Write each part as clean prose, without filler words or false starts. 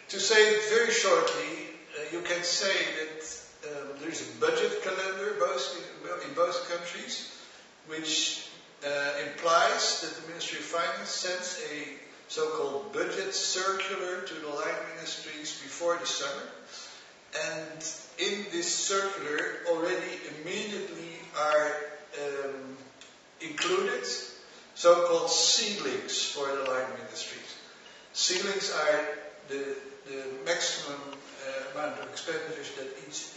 To say it very shortly, you can say that there is a budget calendar in both countries, which implies that the Ministry of Finance sends a so-called budget circular to the line ministries before the summer. And in this circular already immediately are included so-called ceilings for the line ministries. Ceilings are the maximum amount of expenditures that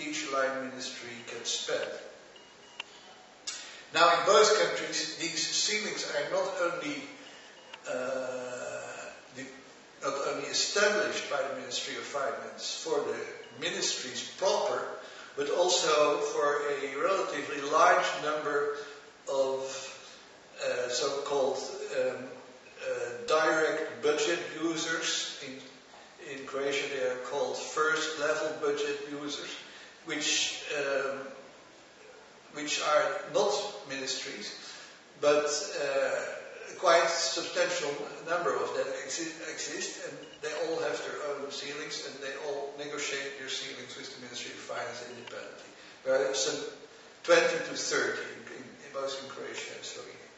each line ministry can spend. Now, in both countries, these ceilings are not only established by the Ministry of Finance for the ministries proper, but also for a relatively large number of so-called direct budget users. In Croatia they are called first level budget users, which are not ministries, but quite substantial number of them exist, and they all have their own ceilings, and they all negotiate their ceilings with the Ministry of Finance independently. There are some 20 to 30 both in Croatia and Slovenia.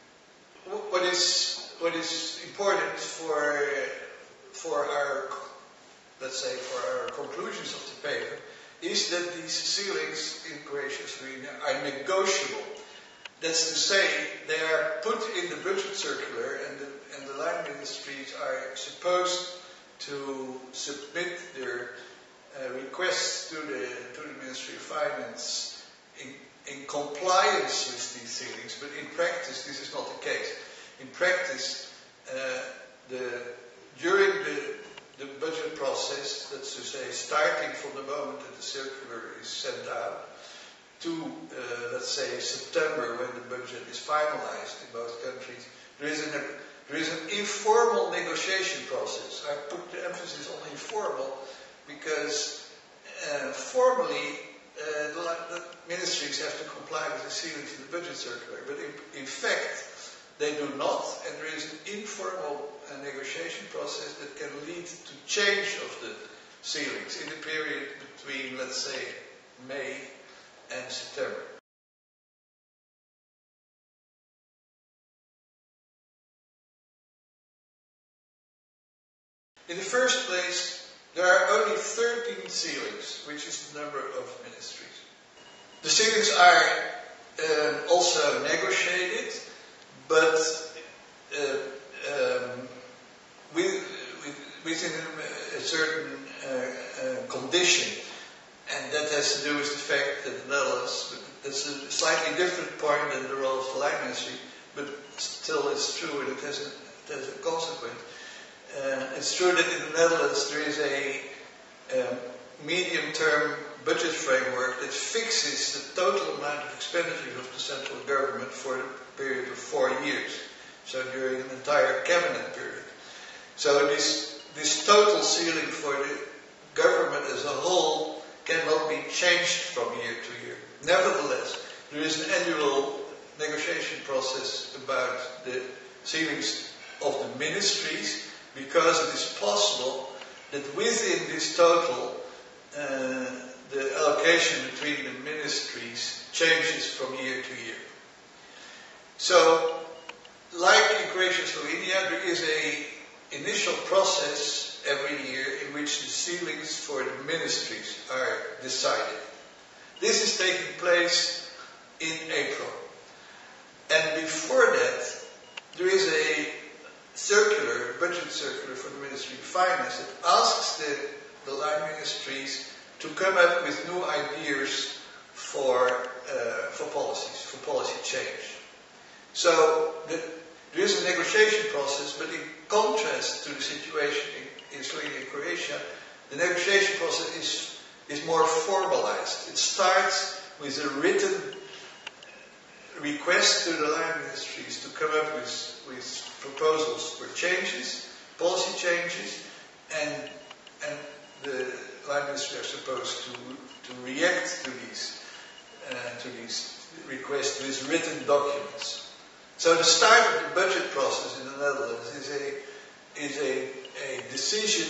What is important for our, let's say, for our conclusions of the paper is that these ceilings in Croatia and Slovenia are negotiable. That's to say, they are put in the budget circular, and the line ministries are supposed to submit their requests to the Ministry of Finance in compliance with these ceilings, but in practice this is not the case. In practice, during the budget process, that's to say, starting from the moment that the circular is sent out to, let's say, September, when the budget is finalized in both countries, there is an informal negotiation process. I put the emphasis on informal because formally the ministries have to comply with the ceilings in the budget circular, but in fact they do not, and there is an informal negotiation process that can lead to change of the ceilings in the period between, let's say, May and September. In the first place, there are only 13 ceilings, which is the number of ministries. The ceilings are also negotiated, but within a certain condition, and that has to do with the fact that the Netherlands, that's a slightly different point than the role of the line ministry, but still it's true and it has a consequence. It's true that in the Netherlands there is a medium-term budget framework that fixes the total amount of expenditure of the central government for the period of 4 years, so during an entire cabinet period. So this total ceiling for the government as a whole cannot be changed from year to year. Nevertheless, there is an annual negotiation process about the ceilings of the ministries, because it is possible that within this total the allocation between the ministries changes from year to year. So, like in Croatia and Slovenia, there is an initial process every year in which the ceilings for the ministries are decided. This is taking place in April. And before that, there is a budget circular for the Ministry of Finance that asks the line ministries to come up with new ideas for policies, for policy change. So there is a negotiation process, but in contrast to the situation in Slovenia and Croatia, the negotiation process is more formalized. It starts with a written request to the line ministries to come up with proposals for changes, policy changes, and the line ministries are supposed to react to these requests with written documents. So the start of the budget process in the Netherlands is a decision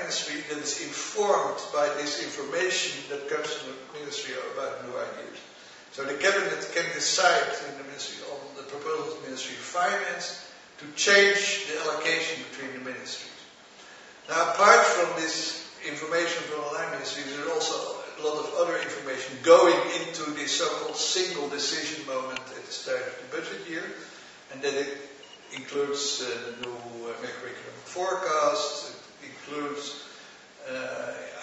ministry that is informed by this information that comes from the ministry about new ideas. So the cabinet can decide in the ministry on the proposal of the Ministry of Finance to change the allocation between the ministries. Now, apart from this information from the line ministries, there's also a lot of other information going into the so-called single decision moment at the start of the budget year, and that it includes the new macroeconomic forecast, it includes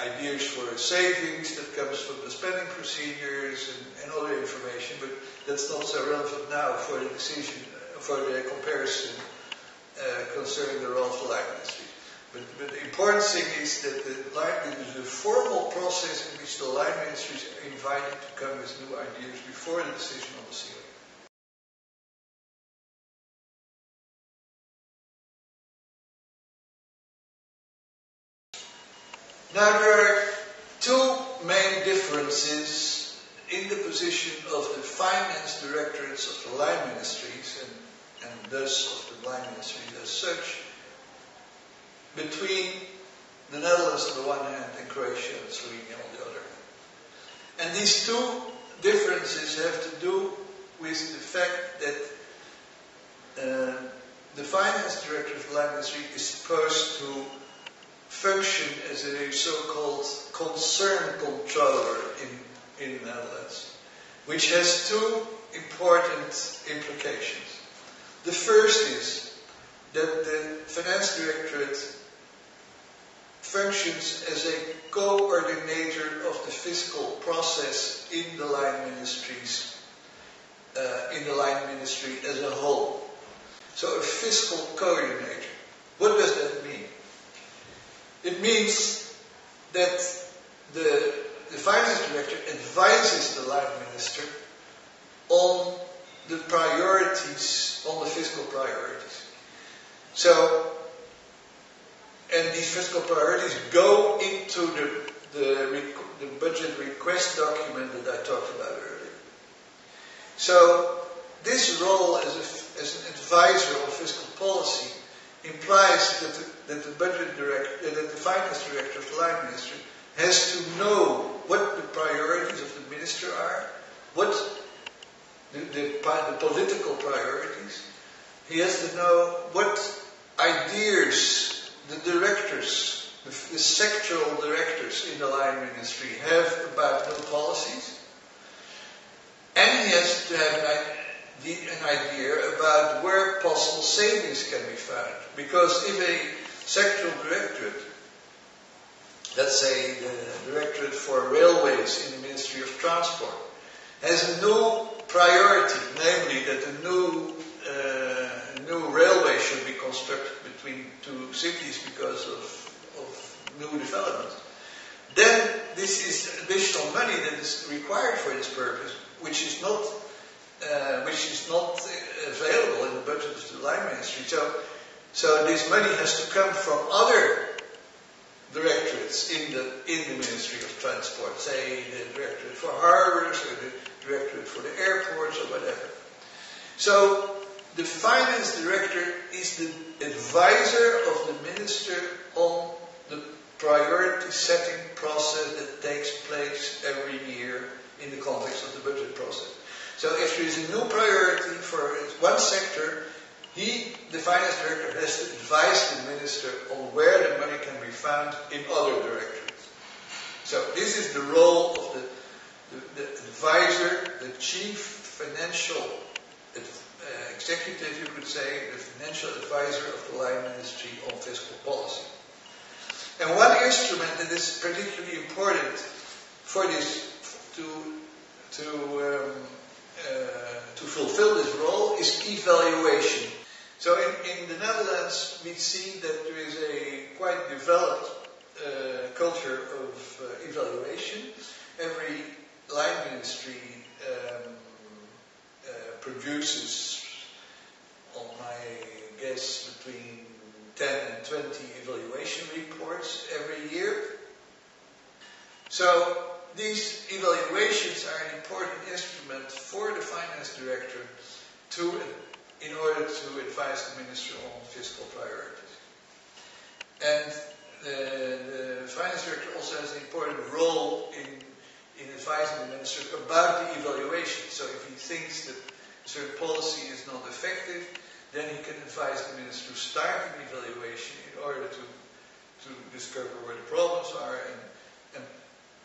ideas for savings that comes from the spending procedures and other information, but that's not so relevant now for the decision, for the comparison concerning the role of the line ministry. But the important thing is that the formal process in which the line ministries are invited to come with new ideas before the decision on the ceiling. Now there are two main differences in the position of the Finance Directorates of the line ministries and thus of the line ministries as such between the Netherlands on the one hand and Croatia and Slovenia on the other. And these two differences have to do with the fact that the Finance Directorate of the line ministry is supposed to function as a so-called concern controller in the Netherlands, which has two important implications. The first is that the Finance Directorate functions as a coordinator of the fiscal process in the line ministries, in the line ministry as a whole. So a fiscal coordinator. What does that mean? It means that the Finance Director advises the line minister on the priorities, on the fiscal priorities. So, and these fiscal priorities go into the budget request document that I talked about earlier. So, this role as an advisor on fiscal policy implies that the budget director, that the finance director of the line ministry has to know what the priorities of the minister are, what the political priorities. He has to know what ideas the directors, the sectoral directors in the line ministry have about new policies, and he has to have an idea about where possible savings can be found. Because if a sectoral directorate, let's say the Directorate for Railways in the Ministry of Transport, has a new priority, namely that a new railway should be constructed between two cities because of new developments, then this is additional money that is required for this purpose, which is not available in the budget of the line ministry. So this money has to come from other directorates in the Ministry of Transport, say the Directorate for Harbors or the Directorate for the Airports or whatever. So the Finance Director is the advisor of the Minister on the priority setting process that takes place every year in the context of the budget process. So if there is a new priority for one sector, the Finance Director, has to advise the Minister on where the money can be found in other directorates. So this is the role of the advisor, the chief financial executive, you could say, the financial advisor of the line ministry on fiscal policy. And one instrument that is particularly important for this to fulfill this role is evaluation. So in the Netherlands, we see that there is a quite developed culture of evaluation. Every line ministry produces, on my guess, between 10 and 20 evaluation reports every year. So these evaluations are an important instrument for the Finance Director in order to advise the Minister on fiscal priorities. And the Finance Directorate also has an important role in advising the minister about the evaluation. So if he thinks that a certain policy is not effective, then he can advise the minister to start an evaluation in order to discover where the problems are, and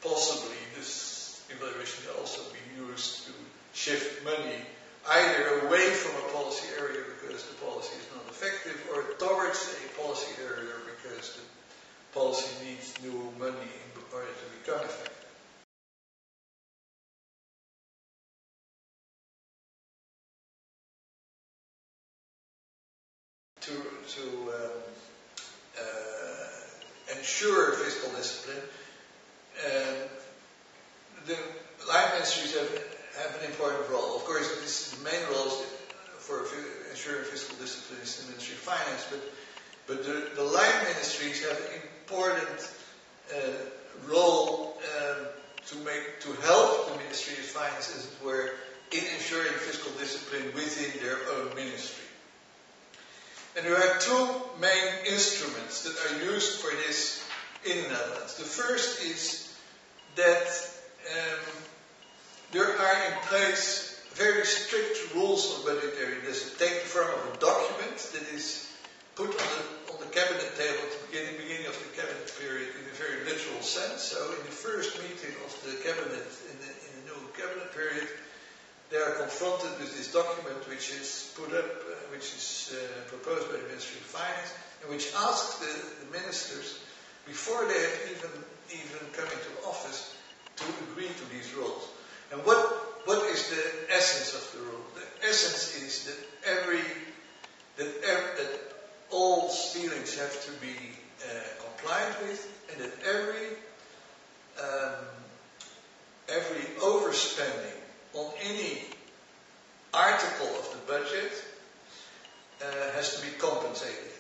possibly this evaluation can also be used to shift money either away from a policy area because the policy is not effective, or towards a policy area because the policy needs new money in order to become effective. To ensure fiscal discipline, the line ministries have an important role. Of course, the main role for ensuring fiscal discipline is the Ministry of Finance, but the line ministries have an important role to help the Ministry of Finance, as it were, in ensuring fiscal discipline within their own ministry. And there are two main instruments that are used for this in the Netherlands. The first is that there are in place very strict rules on budgetary discipline. Take the form of a document that is put on the cabinet table at the beginning of the cabinet period in a very literal sense. So in the first meeting of the cabinet in the new cabinet period, they are confronted with this document which is put up, which is proposed by the Ministry of Finance, and which asks the ministers, before they have even come into office, to agree to these rules. And what is the essence of the rule? The essence is that all ceilings have to be complied with, and that every overspending on any article of the budget has to be compensated.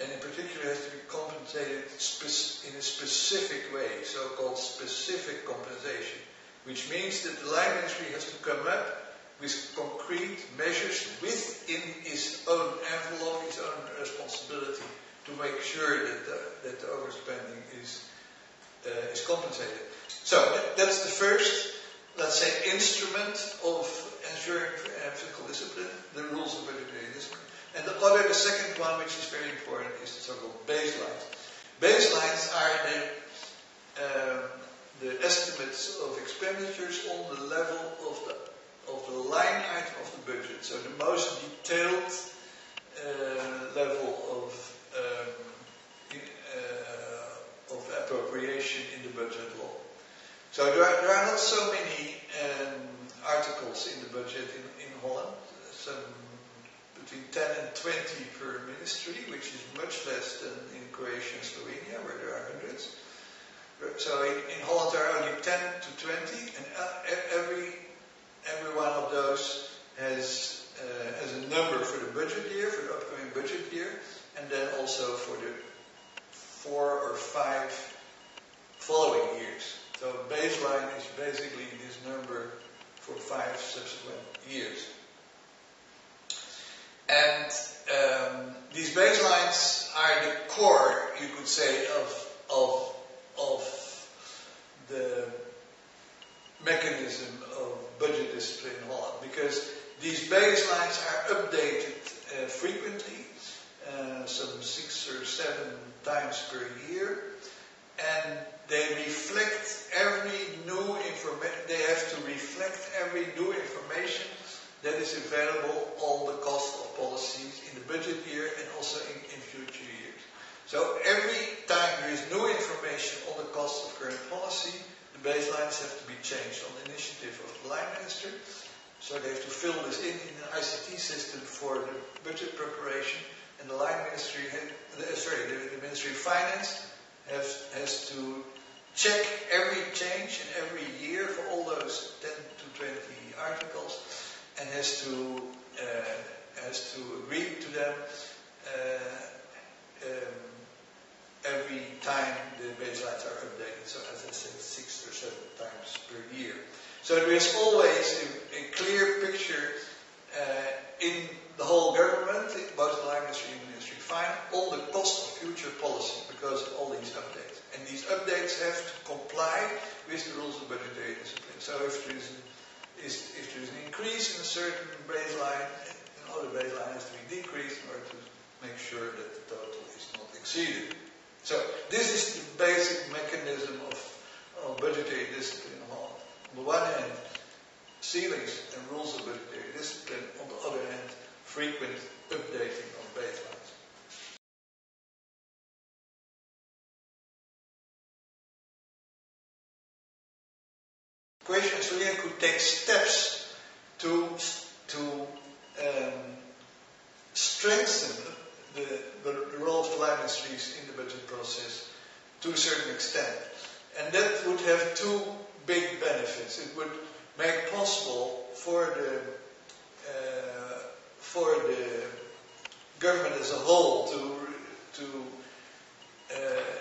And in particular has to be compensated in a specific way, so-called specific compensation, which means that the line ministry has to come up with concrete measures within its own envelope, its own responsibility, to make sure that the overspending is compensated. So that's the first, let's say, instrument of ensuring fiscal discipline, the rules of budgetary discipline. And the second one, which is very important, is the so-called baselines. Baselines are the estimates of expenditures on the level of the line item of the budget. So the most detailed level of appropriation in the budget law. So there are not so many articles in the budget in Holland, some between 10 and 20 per ministry, which is much less than in Croatia and Slovenia, where there are hundreds. So in Holland there are only 10 to 20, and every one of those has a number for the budget year, for the upcoming budget year, and then also for the 4 or 5 following years. So baseline is basically this number for 5 subsequent years. And these baselines are the core, you could say, of the mechanism of budget discipline in Holland, because these baselines are updated frequently, some 6 or 7 times per year, and they reflect every new information. They have to reflect every new information that is available on the cost of policies in the budget year and also in future years. So every time there is new information on the cost of current policy, the baselines have to be changed on the initiative of the line minister. So they have to fill this in an ICT system for the budget preparation, and the line ministry, the Ministry of Finance has to check every change in every year for all those 10 to 20 articles, and has to agree to them every time the baselines are updated. So as I said, 6 or 7 times per year. So there is always a clear picture in the whole government, both the line ministry and the Ministry of define all the cost of future policy because of all these updates. And these updates have to comply with the rules of budgetary discipline. So if there is an increase in a certain baseline, another baseline has to be decreased in order to make sure that the total is not exceeded. So this is the basic mechanism of budgetary discipline in Holland. On the one hand, ceilings and rules of budgetary discipline. On the other hand, frequent updating of baselines. Croatia and Slovenia could take steps to strengthen the role of the line ministries in the budget process to a certain extent. And that would have two big benefits. It would make possible for the government as a whole to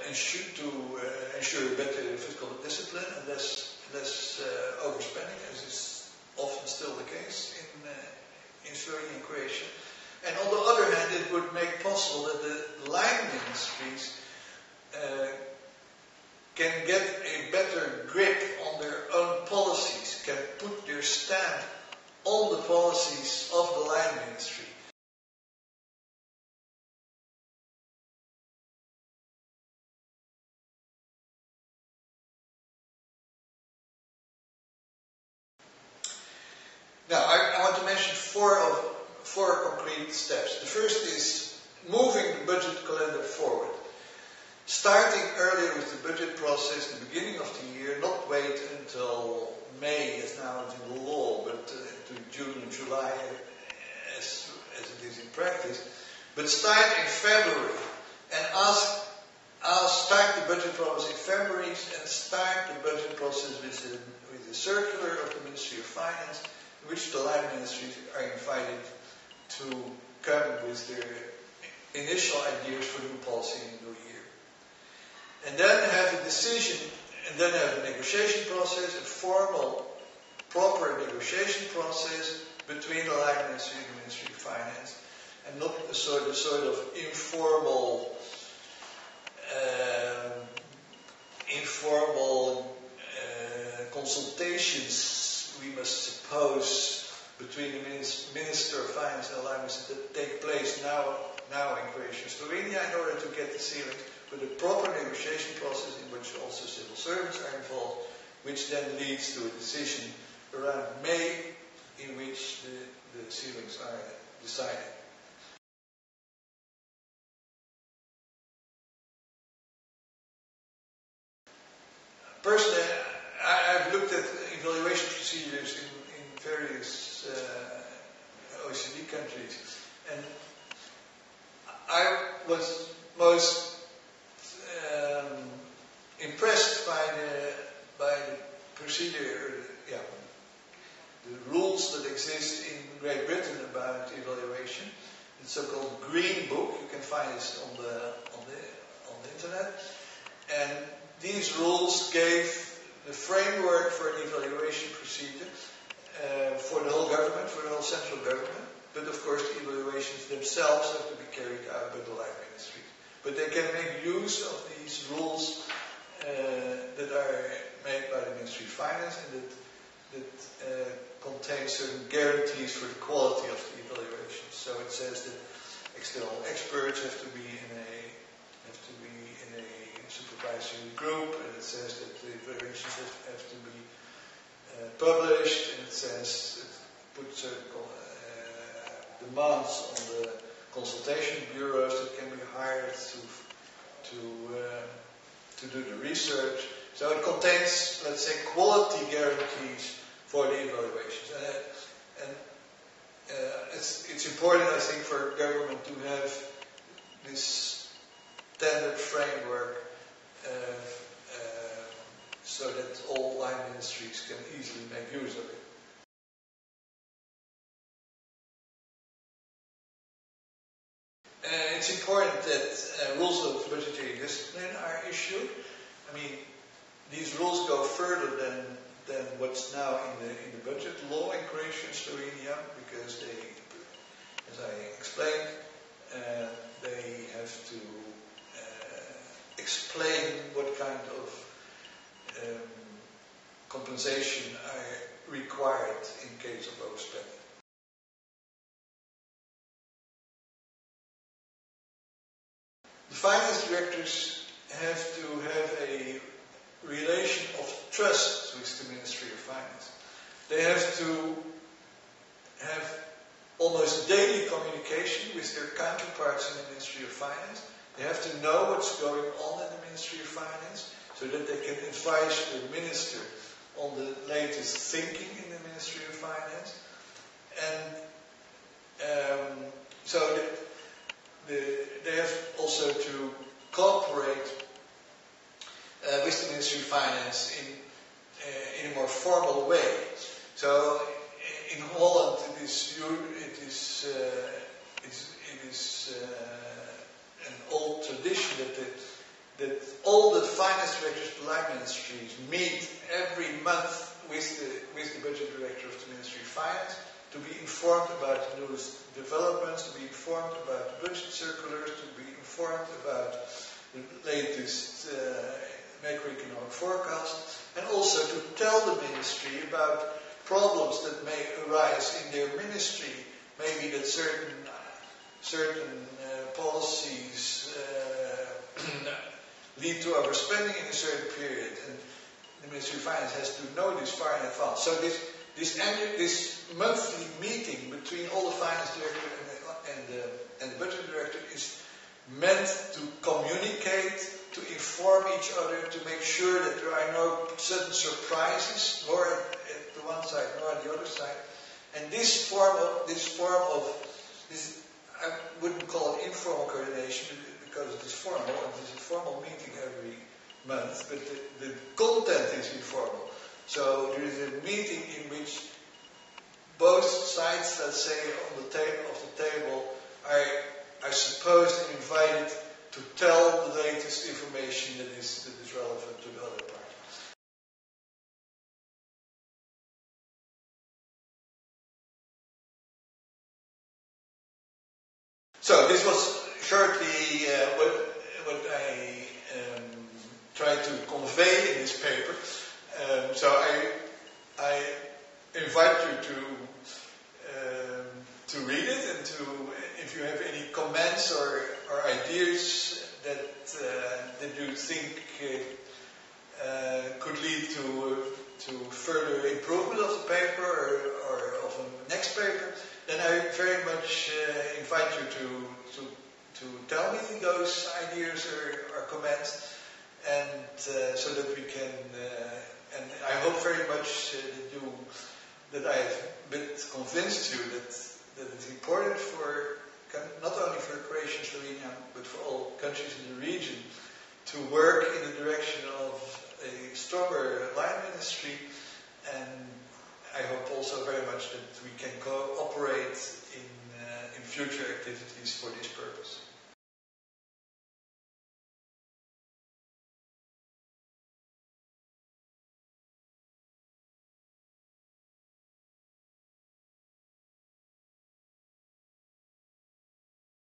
ensure better fiscal discipline and less overspending, as is often still the case in Slovenia and Croatia. And on the other hand, it would make possible that the line ministries can get a better grip on their own policies, can put their stamp on the policies of the line ministry. Now, I want to mention four concrete steps. The first is moving the budget calendar forward. Starting earlier with the budget process in the beginning of the year, not wait until May as now it's in the law, but to June and July as it is in practice. But start in February and start the budget process in February and start the budget process with the circular of the Ministry of Finance, in which the line ministries are invited to come with their initial ideas for new policy in the new year. And then have a decision, and then have a negotiation process, a formal, proper negotiation process between the line ministry and the Ministry of Finance, and not a sort of informal consultations, we must suppose, between the Minister of Finance and the line ministry that take place now in Croatia and Slovenia in order to get the ceilings, but a proper negotiation process in which also civil servants are involved, which then leads to a decision around May in which the ceilings are decided. Personally, I've looked at evaluation procedures in various OECD countries, and I was most impressed by the procedure, the rules that exist in Great Britain about evaluation. The so-called Green Book. You can find this on the internet, and these rules gave the framework for an evaluation procedure for the whole government, for the whole central government. But of course, the evaluations themselves have to be carried out by the line ministries. But they can make use of these rules that are made by the Ministry of Finance and that contain certain guarantees for the quality of the evaluations. So it says that external experts have to be in a supervisory group, and it says that the evaluations have to be published, and it says it puts certain demands on the consultation bureaus that can be hired to do the research. So it contains, let's say, quality guarantees for the evaluations. And it's important, I think, for government to have this standard framework so that all line ministries can easily make use of it. It's important that rules of budgetary discipline are issued. I mean, these rules go further than what's now in the budget law in Croatia and Slovenia, because they, as I explained, they compensation are required in case of overspending. The finance directors have to have a relation of trust with the Ministry of Finance. They have to have almost daily communication with their counterparts in the Ministry of Finance. They have to know what's going on in the Ministry of Finance so that they can advise the minister on the latest thinking in the Ministry of Finance. And so they have also to cooperate with the Ministry of Finance in a more formal way. So in Holland, it is an old tradition that all the finance directors of the line ministries meet every month with the budget director of the Ministry of Finance to be informed about the newest developments, to be informed about the budget circulars, to be informed about the latest macroeconomic forecast, and also to tell the ministry about problems that may arise in their ministry. Maybe that certain policies lead to overspending in a certain period, and the Ministry of Finance has to know this far in advance. So this monthly meeting between all the finance director and the budget director is meant to communicate, to inform each other, to make sure that there are no sudden surprises, nor at the one side nor on the other side. And this form of I wouldn't call it informal coordination because it is formal, and it is a formal meeting every month, but the content is informal. So there is a meeting in which both sides, let's say, on the table are supposed and invited to tell the latest information that is relevant to the other party. So this was shortly what I tried to convey in this paper. So I invite you to read it, and if you have any comments or ideas that you think could lead to further improvement of the paper or of a next paper, then I very much invite you to tell me those ideas or comments, and so that we can. And I hope very much that I have been convinced you that it's important for not only for Croatia and Slovenia, but for all countries in the region to work in the direction of a stronger line ministry, and I hope also very much that we can cooperate in future activities for this purpose.